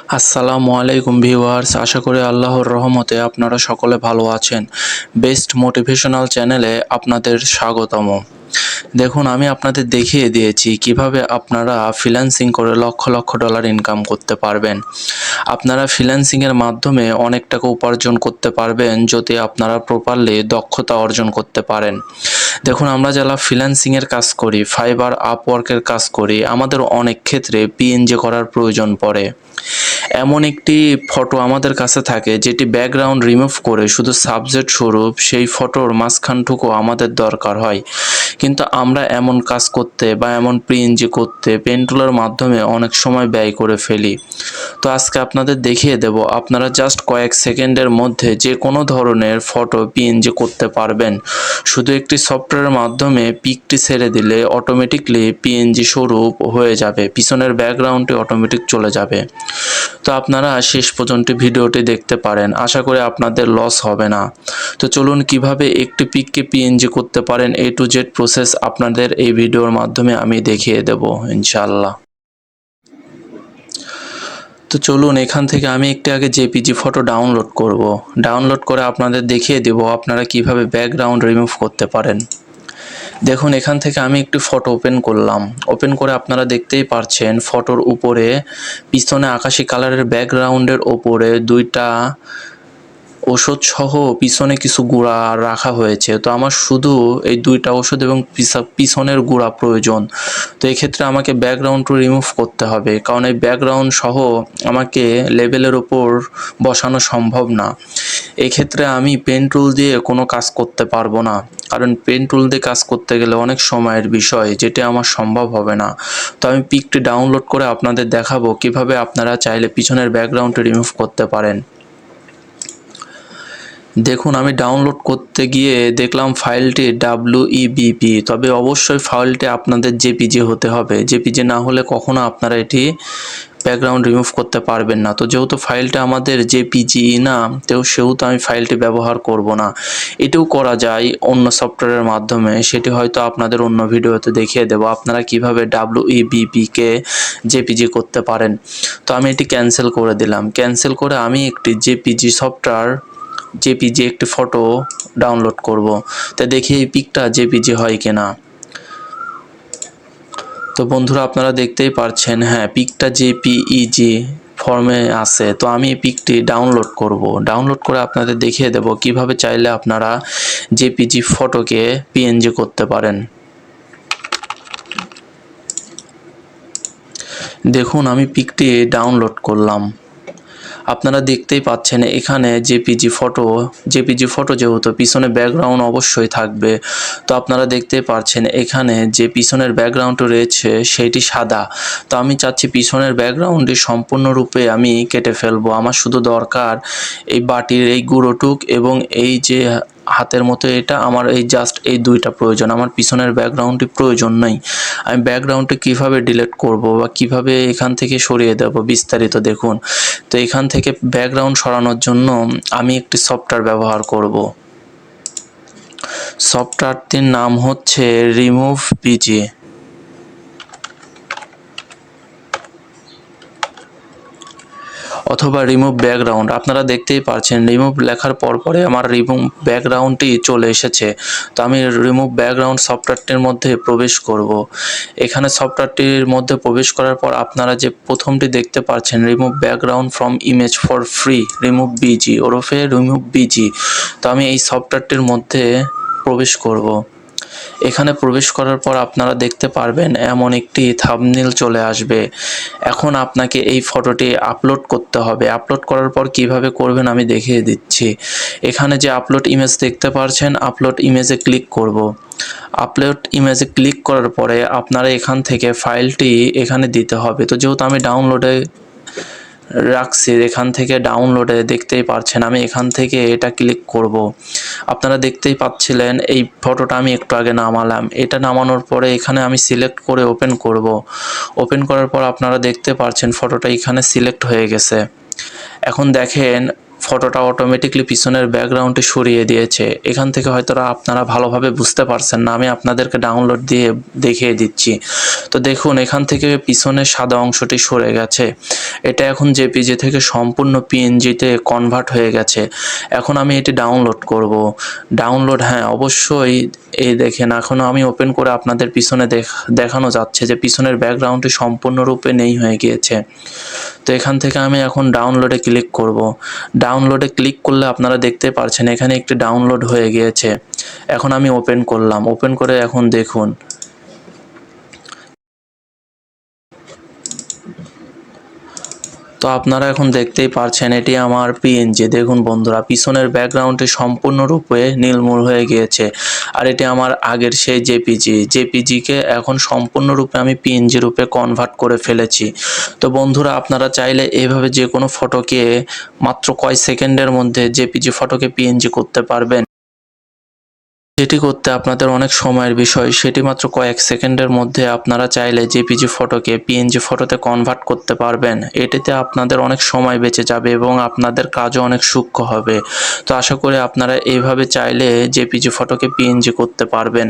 আসসালামু আলাইকুম ভিউয়ার্স, আশা করি আল্লাহর রহমতে আপনারা সকলে ভালো আছেন। বেস্ট মোটিভেশনাল চ্যানেলে আপনাদের স্বাগতম। দেখুন, আমি আপনাদের দেখিয়ে দিয়েছি কিভাবে আপনারা ফ্রিল্যান্সিং করে লক্ষ লক্ষ ডলার ইনকাম করতে পারবেন। আপনারা ফ্রিল্যান্সিংয়ের মাধ্যমে অনেক টাকা উপার্জন করতে পারবেন যদি আপনারা প্রপারলি দক্ষতা অর্জন করতে পারেন। দেখুন, আমরা যারা ফ্রিল্যান্সিংয়ের কাজ করি, ফাইবার, আপওয়ার্কের কাজ করি, আমাদের অনেক ক্ষেত্রে পিএনজি করার প্রয়োজন পড়ে। এমন একটি ফটো আমাদের কাছে থাকে যেটি ব্যাকগ্রাউন্ড রিমুভ করে শুধু সাবজেক্ট স্বরূপ সেই ফটোর মাঝখানটুকু আমাদের দরকার হয়, কিন্তু আমরা এমন কাজ করতে বা এমন পিএনজি করতে পেন টুলের মাধ্যমে অনেক সময় ব্যয় করে ফেলি। তো আজকে আপনাদের দেখিয়ে দেব আপনারা জাস্ট কয়েক সেকেন্ডের মধ্যে যে কোনো ধরনের ফটো পিএনজি করতে পারবেন। শুধু একটি সফটওয়্যারের মাধ্যমে পিকটি ছেড়ে দিলে অটোমেটিকলি পিএনজি স্বরূপ হয়ে যাবে, পিছনের ব্যাকগ্রাউন্ডটি অটোমেটিক চলে যাবে। তো আপনারা শেষ পর্যন্ত ভিডিওটি দেখতে পারেন, আশা করি আপনাদের লস হবে না। তো চলুন কিভাবে একটি পিককে পিএনজি করতে পারেন A to Z প্রসেস আপনাদের এই ভিডিওর মাধ্যমে আমি দেখিয়ে দেব ইনশাআল্লাহ। তো চলুন এখান থেকে আমি একটি আগে জেপিজি ফটো ডাউনলোড করব। ডাউনলোড করে আপনাদের দেখিয়ে দেব আপনারা কিভাবে ব্যাকগ্রাউন্ড রিমুভ করতে পারেন। দেখুন, এখান থেকে আমি একটি ফটো ওপেন করলাম। ওপেন করে আপনারা দেখতেই পারছেন ফটোর উপরে পিছনে আকাশি কালারের ব্যাকগ্রাউন্ডের ওপরে দুইটা ওষুধ সহ পিছনে কিছু গুঁড়া রাখা হয়েছে। তো আমার শুধু এই দুইটা ওষুধ এবং পিছনের গুঁড়া প্রয়োজন। তো এক্ষেত্রে আমাকে ব্যাকগ্রাউন্ডটা রিমুভ করতে হবে, কারণ এই ব্যাকগ্রাউন্ড সহ আমাকে লেবেলের ওপর বসানো সম্ভব না। এক্ষেত্রে আমি পেন টুল দিয়ে কোনো কাজ করতে পারবো না, কারণ পেন টুল দিয়ে কাজ করতে গেলে অনেক সময়ের বিষয়, যেটি আমার সম্ভব হবে না। তো আমি পিকটি ডাউনলোড করে আপনাদের দেখাবো কিভাবে আপনারা চাইলে পিছনের ব্যাকগ্রাউন্ডটি রিমুভ করতে পারেন। দেখুন, আমি ডাউনলোড করতে গিয়ে দেখলাম ফাইলটি WEBP, তবে অবশ্যই ফাইলটি আপনাদের জেপিজি হতে হবে। জেপিজি না হলে কখনো আপনারা এটি ব্যাকগ্রাউন্ড রিমুভ করতে পারবেন না। তো যেহেতু ফাইলটা আমাদের জেপিজি না, সেহেতু আমি ফাইলটি ব্যবহার করব না। এটাও করা যায় অন্য সফটওয়্যারের মাধ্যমে, সেটি হয়তো আপনাদের অন্য ভিডিওতে দেখিয়ে দেব আপনারা কিভাবে WEBP-কে জেপিজি করতে পারেন। তো আমি এটি ক্যান্সেল করে দিলাম। ক্যান্সেল করে আমি একটি জেপিজি সফটওয়্যার জেপিজি একটি ফটো ডাউনলোড করব। তো দেখি এই পিকটা জেপিজি হয় কিনা। তো বন্ধুরা, আপনারা দেখতেই পারছেন, হ্যাঁ, পিকটা জেপিইজি ফর্মে আছে। তো আমি এই পিকটি ডাউনলোড করব। ডাউনলোড করে আপনাদের দেখিয়ে দেব কিভাবে চাইলে আপনারা জেপিজি ফটোকে পিএনজি করতে পারেন। দেখুন, আমি পিকটি ডাউনলোড করলাম। আপনারা দেখতেই পাচ্ছেন এখানে জেপিজি ফটো যেহেতু পিছনে ব্যাকগ্রাউন্ড অবশ্যই থাকবে। তো আপনারা দেখতেই পাচ্ছেন এখানে যে পিছনের ব্যাকগ্রাউন্ড রয়েছে সেটি সাদা। তো আমি চাচ্ছি পিছনের ব্যাকগ্রাউন্ডটি সম্পূর্ণরূপে আমি কেটে ফেলবো। আমার শুধু দরকার এই বাটির এই গুঁড়োটুক এবং এই যে হাতের মতো এটা, আমার এই জাস্ট এই দুইটা প্রয়োজন, আমার পিছনের ব্যাকগ্রাউন্ডটি প্রয়োজন নাই। আমি ব্যাকগ্রাউন্ডটি কিভাবে ডিলিট করব বা কিভাবে এখান থেকে সরিয়ে দেব বিস্তারিত দেখুন। তো এখান থেকে ব্যাকগ্রাউন্ড সরানোর জন্য আমি একটি সফটওয়্যার ব্যবহার করব। সফটওয়্যারটির নাম হচ্ছে রিমুভ পিজি অথবা রিমুভ ব্যাকগ্রাউন্ড। আপনারা দেখতেই পাচ্ছেন রিমুভ লেখার পরে আমার রিমুভ ব্যাকগ্রাউন্ডটি চলে এসেছে। তো আমি রিমুভ ব্যাকগ্রাউন্ড সফটওয়্যারটির মধ্যে প্রবেশ করব। এখানে সফটওয়্যারটির মধ্যে প্রবেশ করার পর আপনারা যে প্রথমটি দেখতে পাচ্ছেন remove background from image for free, remove busy ওরফে রিমুভ বিজি। তো আমি এই সফটওয়্যারটির মধ্যে প্রবেশ করব। এখানে প্রবেশ করার পর আপনারা দেখতে পারবেন এমন একটি থাম্বনেইল চলে আসবে। এখন আপনাকে এই ফটোটি আপলোড করতে হবে। আপলোড করার পর কিভাবে করবেন আমি দেখিয়ে দিচ্ছি। এখানে যে আপলোড ইমেজ দেখতে পাচ্ছেন, আপলোড ইমেজে ক্লিক করব। আপলোড ইমেজে ক্লিক করার পরে আপনারা এখান থেকে ফাইলটি এখানে দিতে হবে। তো যেহেতু আমি ডাউনলোডে রাখছি, এখান থেকে ডাউনলোডে দেখতেই পাচ্ছেন আমি এখান থেকে এটা ক্লিক করব। আপনারা দেখতেই পাচ্ছিলেন এই ফটোটা আমি একটু আগে নামালাম। এটা নামানোর পরে এখানে আমি সিলেক্ট করে ওপেন করব। ওপেন করার পর আপনারা দেখতে পাচ্ছেন ফটোটা এখানে সিলেক্ট হয়ে গেছে। এখন দেখেন ফটোটা অটোমেটিকলি পিছনের ব্যাকগ্রাউন্ডে সরিয়ে দিয়েছে। এখান থেকে হয়তো আপনারা ভালোভাবে বুঝতে পারছেন না, আমি আপনাদেরকে ডাউনলোড দিয়ে দেখিয়ে দিচ্ছি। তো দেখুন এখান থেকে পিছনের সাদা অংশটি সরে গেছে। এটা এখন জেপিজি থেকে সম্পূর্ণ পিএনজিতে কনভার্ট হয়ে গেছে। এখন আমি এটি ডাউনলোড করব। ডাউনলোড, হ্যাঁ অবশ্যই। এই দেখেন এখন আমি ওপেন করে আপনাদের পিছনে দেখানো যাচ্ছে যে পিছনের ব্যাকগ্রাউন্ডটি সম্পূর্ণরূপে নেই হয়ে গিয়েছে। তো এখান থেকে আমি এখন ডাউনলোডে ক্লিক করব। ডাউনলোডে ক্লিক করলে আপনারা দেখতে পাচ্ছেন এখানে একটি ডাউনলোড হয়ে গিয়েছে। এখন আমি ওপেন করলাম, ওপেন করে এখন দেখুন তো আপনারা এখন দেখতেই পারছেন এটি আমার পিএনজি। দেখুন বন্ধুরা, পিছনের ব্যাকগ্রাউন্ডটি সম্পূর্ণরূপে নীলমূল হয়ে গিয়েছে। আর এটি আমার আগের সেই জেপিজিকে এখন সম্পূর্ণরূপে আমি পিএনজি রূপে কনভার্ট করে ফেলেছি। তো বন্ধুরা, আপনারা চাইলে এইভাবে যে কোনো ফটোকে মাত্র কয় সেকেন্ডের মধ্যে জেপিজি ফটোকে পিএনজি করতে পারবেন। যেটি করতে আপনাদের অনেক সময়ের বিষয়, সেটি মাত্র কয়েক সেকেন্ডের মধ্যে আপনারা চাইলে জেপিজি ফটোকে পিএনজি ফটোতে কনভার্ট করতে পারবেন। এটিতে আপনাদের অনেক সময় বেঁচে যাবে এবং আপনাদের কাজও অনেক সূক্ষ্ম হবে। তো আশা করি আপনারা এইভাবে চাইলে জেপিজি ফটোকে পিএনজি করতে পারবেন।